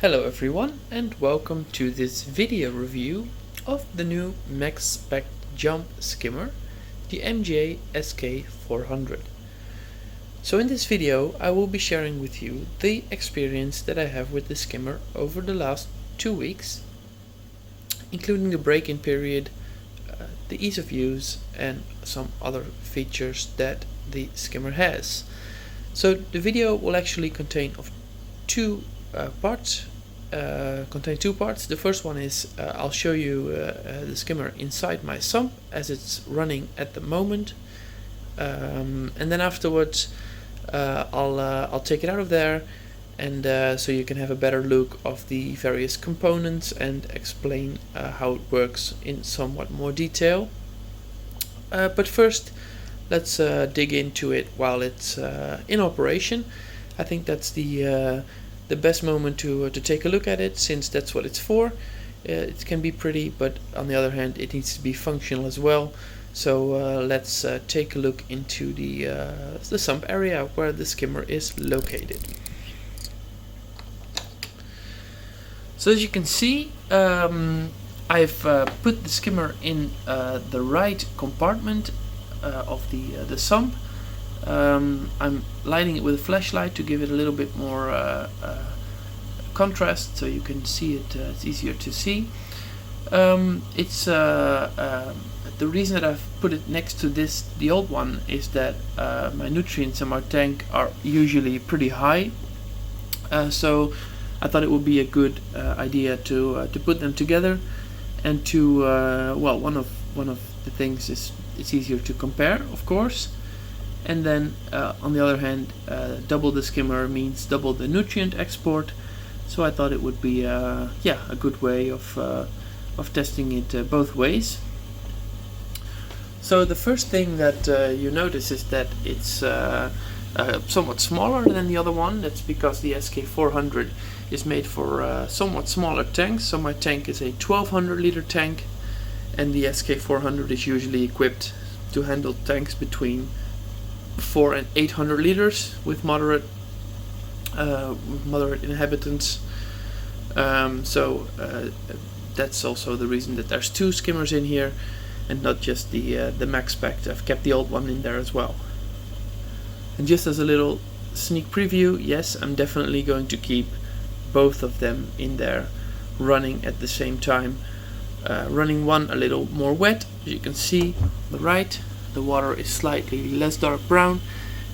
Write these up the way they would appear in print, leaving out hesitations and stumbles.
Hello everyone and welcome to this video review of the new Maxspect Jump skimmer, the MJ-SK400. So in this video I will be sharing with you the experience that I have with the skimmer over the last 2 weeks, including the break-in period, the ease of use and some other features that the skimmer has. So the video will actually contain two parts. The first one is I'll show you the skimmer inside my sump as it's running at the moment, and then afterwards I'll take it out of there, and so you can have a better look of the various components and explain how it works in somewhat more detail. But first, let's dig into it while it's in operation. I think that's the best moment to take a look at it, since that's what it's for. It can be pretty, but on the other hand it needs to be functional as well. So let's take a look into the sump area where the skimmer is located. So as you can see, I've put the skimmer in the right compartment of the sump. I'm lighting it with a flashlight to give it a little bit more contrast, so you can see it. It's easier to see. The reason that I've put it next to the old one, is that my nutrients in my tank are usually pretty high. So I thought it would be a good idea to put them together, and to well, one of the things is it's easier to compare, of course. And then on the other hand, double the skimmer means double the nutrient export. So I thought it would be a good way of testing it both ways. So the first thing that you notice is that it's somewhat smaller than the other one. That's because the SK400 is made for somewhat smaller tanks. So my tank is a 1200 liter tank, and the SK400 is usually equipped to handle tanks between 400 and 800 liters with moderate inhabitants. So that's also the reason that there's two skimmers in here and not just the Maxspect. I've kept the old one in there as well. And just as a little sneak preview, yes, I'm definitely going to keep both of them in there running at the same time. Running one a little more wet, as you can see on the right. The water is slightly less dark brown,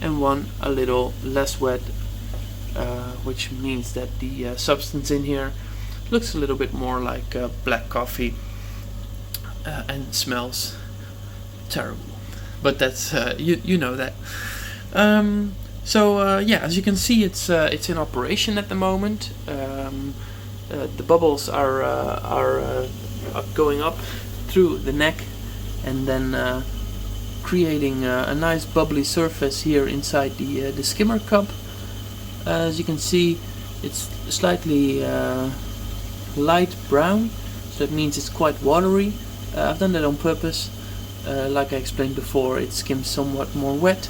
and one a little less wet, which means that the substance in here looks a little bit more like black coffee and smells terrible. But that's you know that. Yeah, as you can see, it's in operation at the moment. The bubbles are going up through the neck, and then creating a nice bubbly surface here inside the skimmer cup. As you can see, it's slightly light brown, so that means it's quite watery. I've done that on purpose. Like I explained before, it skims somewhat more wet.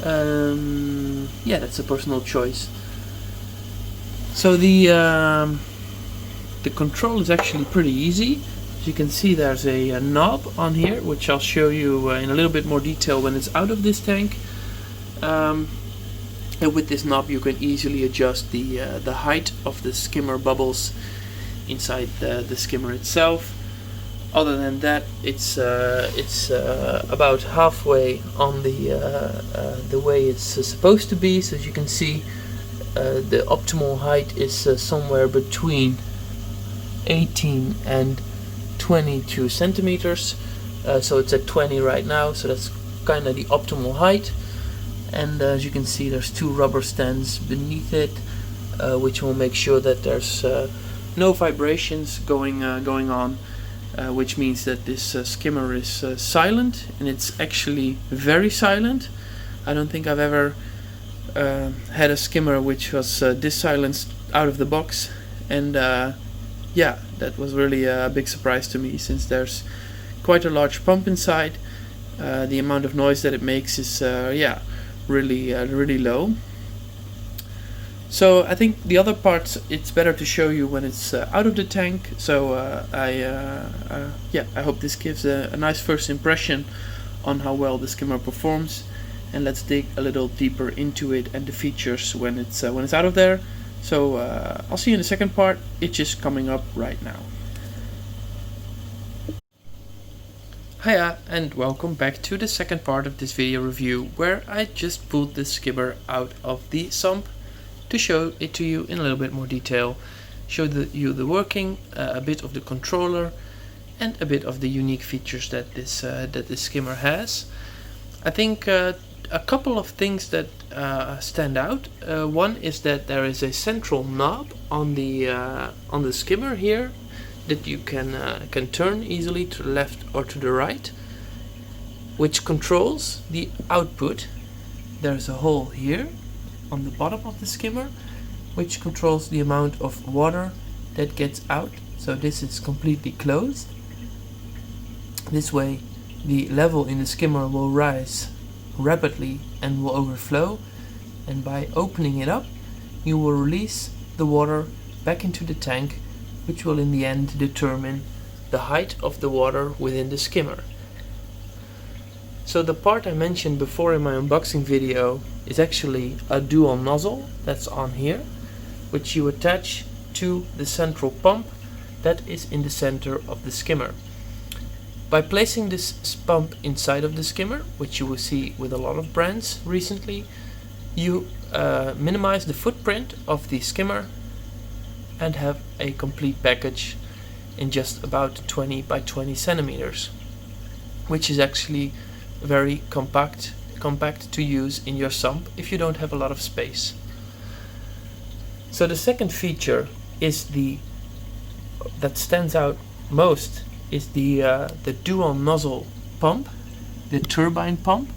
Yeah, that's a personal choice. So the control is actually pretty easy. As you can see, there's a knob on here, which I'll show you in a little bit more detail when it's out of this tank. And with this knob you can easily adjust the height of the skimmer bubbles inside the skimmer itself. Other than that, it's about halfway on the way it's supposed to be. So as you can see, the optimal height is somewhere between 18 and 22 centimeters. So it's at 20 right now, so that's kind of the optimal height. And as you can see, there's two rubber stands beneath it, which will make sure that there's no vibrations going on, which means that this skimmer is silent, and it's actually very silent. I don't think I've ever had a skimmer which was this silenced out of the box, and yeah, that was really a big surprise to me, since there's quite a large pump inside. The amount of noise that it makes is really low. So I think the other parts it's better to show you when it's out of the tank. So I hope this gives a nice first impression on how well the skimmer performs, and let's dig a little deeper into it and the features when it's out of there. So I'll see you in the second part. It's just coming up right now. Hiya and welcome back to the second part of this video review, where I just pulled the skimmer out of the Sump to show it to you in a little bit more detail, show you the working, a bit of the controller, and a bit of the unique features that this skimmer has. I think a couple of things that stand out. One is that there is a central knob on the skimmer here that you can turn easily to the left or to the right, which controls the output. There's a hole here on the bottom of the skimmer which controls the amount of water that gets out. So this is completely closed. This way the level in the skimmer will rise rapidly and will overflow, and by opening it up you will release the water back into the tank, which will in the end determine the height of the water within the skimmer. So the part I mentioned before in my unboxing video is actually a dual nozzle that's on here, which you attach to the central pump that is in the center of the skimmer. By placing this pump inside of the skimmer, which you will see with a lot of brands recently, you minimize the footprint of the skimmer and have a complete package in just about 20 by 20 centimeters, which is actually very compact to use in your sump if you don't have a lot of space. So the second feature is that stands out most is the dual nozzle pump, the turbine pump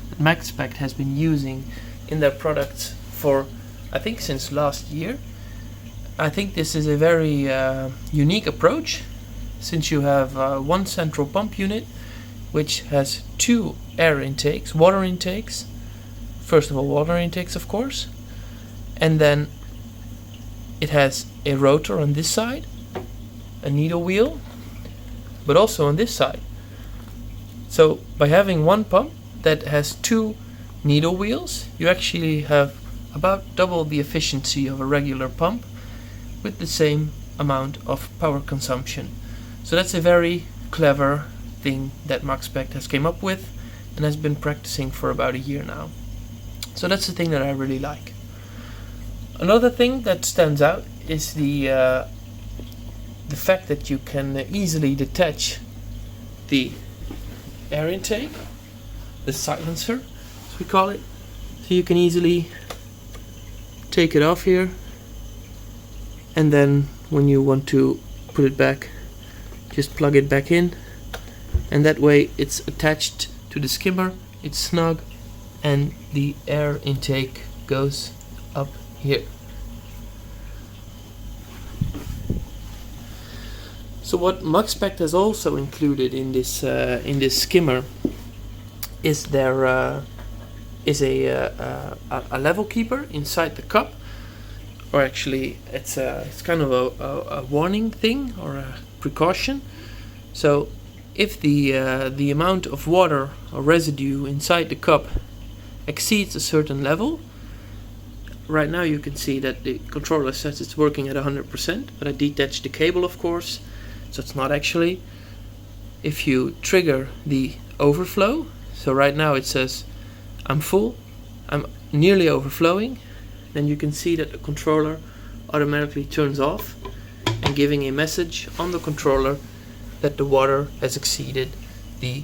that Maxspect has been using in their products for, I think, since last year. I think this is a very unique approach, since you have one central pump unit which has two air intakes, water intakes. First of all, water intakes, of course, and then it has a rotor on this side, a needle wheel, but also on this side. So by having one pump that has two needle wheels, you actually have about double the efficiency of a regular pump with the same amount of power consumption. So that's a very clever thing that Maxspect has came up with and has been practicing for about a year now. So that's the thing that I really like. Another thing that stands out is the fact that you can easily detach the air intake, the silencer as we call it. So you can easily take it off here, and then when you want to put it back, just plug it back in, and that way it's attached to the skimmer, it's snug, and the air intake goes up here. So what Maxspect has also included in this skimmer is there is a level keeper inside the cup, or actually it's kind of a warning thing or a precaution. So if the amount of water or residue inside the cup exceeds a certain level, right now you can see that the controller says it's working at 100%, but I detached the cable, of course, so it's not actually. If you trigger the overflow, so right now it says I'm full, I'm nearly overflowing, then you can see that the controller automatically turns off and giving a message on the controller that the water has exceeded the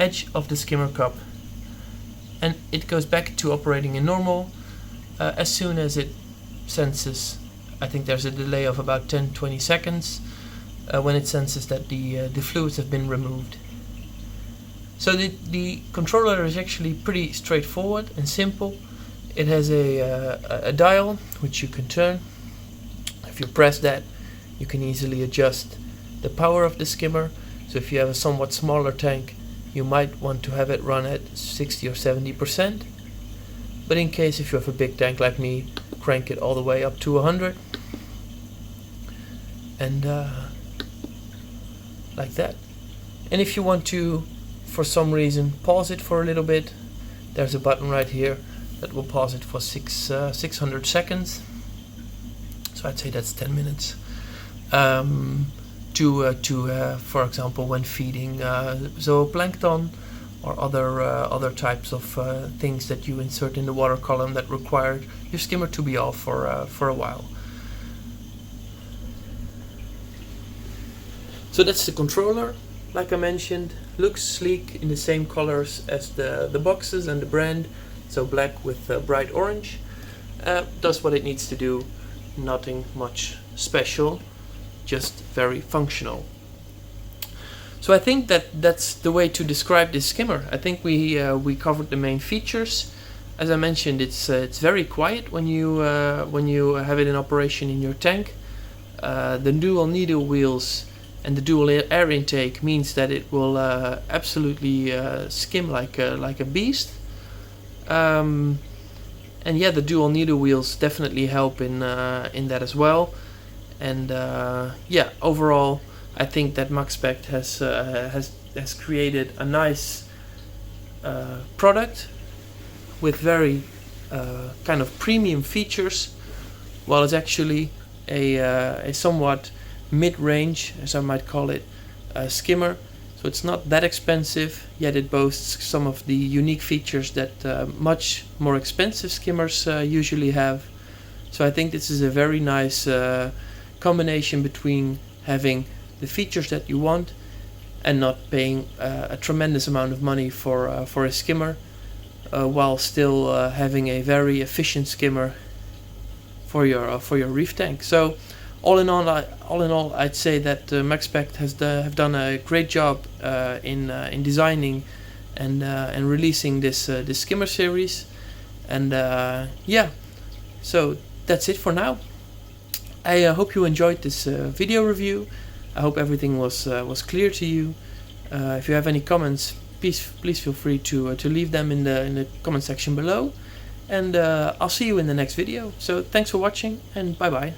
edge of the skimmer cup, and it goes back to operating in normal as soon as it senses. I think there's a delay of about 10-20 seconds when it senses that the fluids have been removed. So the controller is actually pretty straightforward and simple. It has a dial which you can turn. If you press that, you can easily adjust the power of the skimmer. So if you have a somewhat smaller tank, you might want to have it run at 60 or 70%. but in case if you have a big tank like me, crank it all the way up to 100, and like that. And if you want to, for some reason, pause it for a little bit, there's a button right here that will pause it for 600 seconds. So I'd say that's 10 minutes. For example, when feeding zooplankton or other types of things that you insert in the water column that require your skimmer to be off for a while. So that's the controller. Like I mentioned, looks sleek in the same colors as the boxes and the brand. So black with bright orange. Does what it needs to do. Nothing much special, just very functional. So I think that's the way to describe this skimmer. I think we covered the main features. As I mentioned, it's very quiet when you have it in operation in your tank. The dual needle wheels and the dual air intake means that it will absolutely skim like a beast. And yeah, the dual needle wheels definitely help in that as well. And yeah, overall, I think that Maxspect has created a nice product with very kind of premium features, while it's actually a somewhat mid-range, as I might call it, skimmer. So it's not that expensive, yet it boasts some of the unique features that much more expensive skimmers usually have. So I think this is a very nice combination between having the features that you want and not paying a tremendous amount of money for a skimmer, while still having a very efficient skimmer for your reef tank. So all in all, I'd say that Maxspect have done a great job in designing and releasing this skimmer series. And yeah, so that's it for now. I hope you enjoyed this video review. I hope everything was clear to you. If you have any comments, please feel free to leave them in the comment section below. And I'll see you in the next video. So thanks for watching, and bye bye.